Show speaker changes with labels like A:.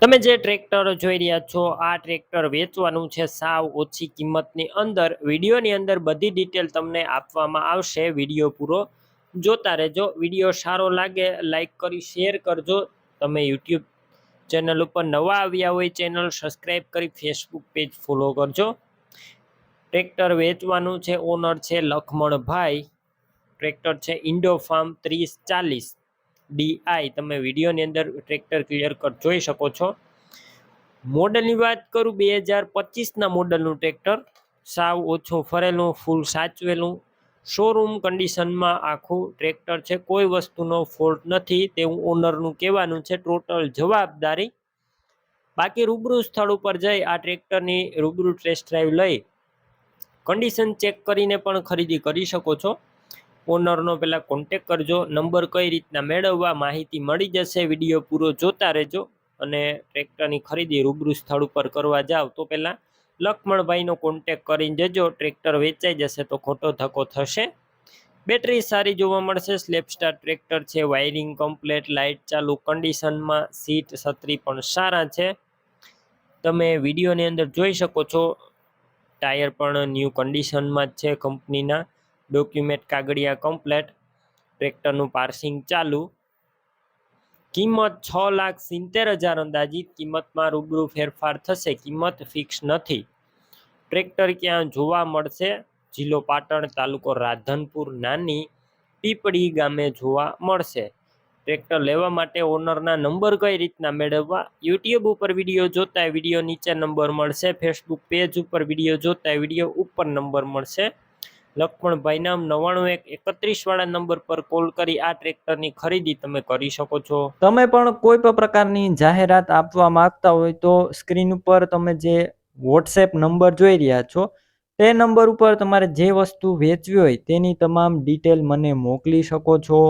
A: તમે જે ટ્રેક્ટર જોઈ રહ્યા છો આ ટ્રેક્ટર વેચવાનું છે સાવ ઓછી કિંમતની અંદર. વિડીયોની અંદર બધી ડિટેલ તમને આપવામાં આવશે. વિડીયો પૂરો જોતા રહેજો. વિડીયો સારો લાગે લાઈક કરી શેર કરજો. તમે યુટ્યુબ ચેનલ ઉપર નવા આવ્યા હોય ચેનલ સબસ્ક્રાઈબ કરી ફેસબુક પેજ ફોલો કરજો. ટ્રેક્ટર વેચવાનું છે. ઓનર છે લખમણભાઈ. ટ્રેક્ટર છે ઇન્ડો ફાર્મ 3040 DI. તમે વિડીયોની અંદર ટ્રેક્ટર ક્લિયર કટ જોઈ શકો છો. મોડલની વાત કરું 2025ના મોડલનું ટ્રેક્ટર. સાવ ઓછું ફરેલું, ફૂલ સાચવેલું, શોરૂમ કન્ડિશનમાં આખું ટ્રેક્ટર છે. કોઈ વસ્તુનો ફોલ્ટ નથી તેવું ઓનરનું કહેવાનું છે. ટોટલ જવાબદારી. બાકી રૂબરૂ સ્થળ ઉપર જઈ આ ટ્રેક્ટરની રૂબરૂ ટેસ્ટ ડ્રાઈવ લઈ કન્ડિશન ચેક કરીને પણ ખરીદી કરી શકો છો. ઓનરનો પહેલાં કોન્ટેક કરજો. નંબર કઈ રીતના મેળવવા માહિતી મળી જશે. વિડીયો પૂરો જોતા રહેજો. અને ટ્રેક્ટરની ખરીદી રૂબરૂ સ્થળ ઉપર કરવા જાવ તો પહેલાં લક્ષ્મણભાઈનો કોન્ટેક કરીને જજો. ટ્રેક્ટર વેચાઈ જશે તો ખોટો ધક્કો થશે. બેટરી સારી જોવા મળશે. સ્લેપસ્ટાર ટ્રેક્ટર છે. વાયરિંગ કમ્પ્લેટ, લાઇટ ચાલુ કન્ડિશનમાં, સીટ છત્રી પણ સારા છે. તમે વિડીયોની અંદર જોઈ શકો છો. ટાયર પણ ન્યૂ કન્ડિશનમાં જ છે. કંપનીના ડોક્યુમેન્ટ કાગળિયા કમ્પ્લેટ. ટ્રેક્ટરનું પાર્સિંગ ચાલુ. કિંમત 6,70,000 અંદાજિત. કિંમતમાં રૂબરૂ ફેરફાર થશે. કિંમત ફિક્સ નથી. ટ્રેક્ટર ક્યાં જોવા મળશે? જિલ્લો પાટણ, તાલુકો રાધનપુર, નાની પીપળી ગામે જોવા મળશે. ટ્રેક્ટર લેવા માટે ઓનરના નંબર કઈ રીતના મેળવવા? યુટ્યુબ ઉપર વિડીયો જોતા વિડીયો નીચે નંબર મળશે. ફેસબુક પેજ ઉપર વિડીયો જોતા વિડીયો ઉપર નંબર મળશે. લક્ષ્મણભાઈ નામ 9131 વાળા નંબર પર કોલ કરી આ ટ્રેક્ટરની ખરીદી તમે કરી શકો છો.
B: તમે પણ કોઈ પણ પ્રકારની જાહેરાત આપવા માંગતા હોય તો સ્ક્રીન ઉપર તમે જે વોટ્સએપ નંબર જોઈ રહ્યા છો તે નંબર ઉપર તમારે જે વસ્તુ વેચવી હોય તેની તમામ ડિટેલ મને મોકલી શકો છો.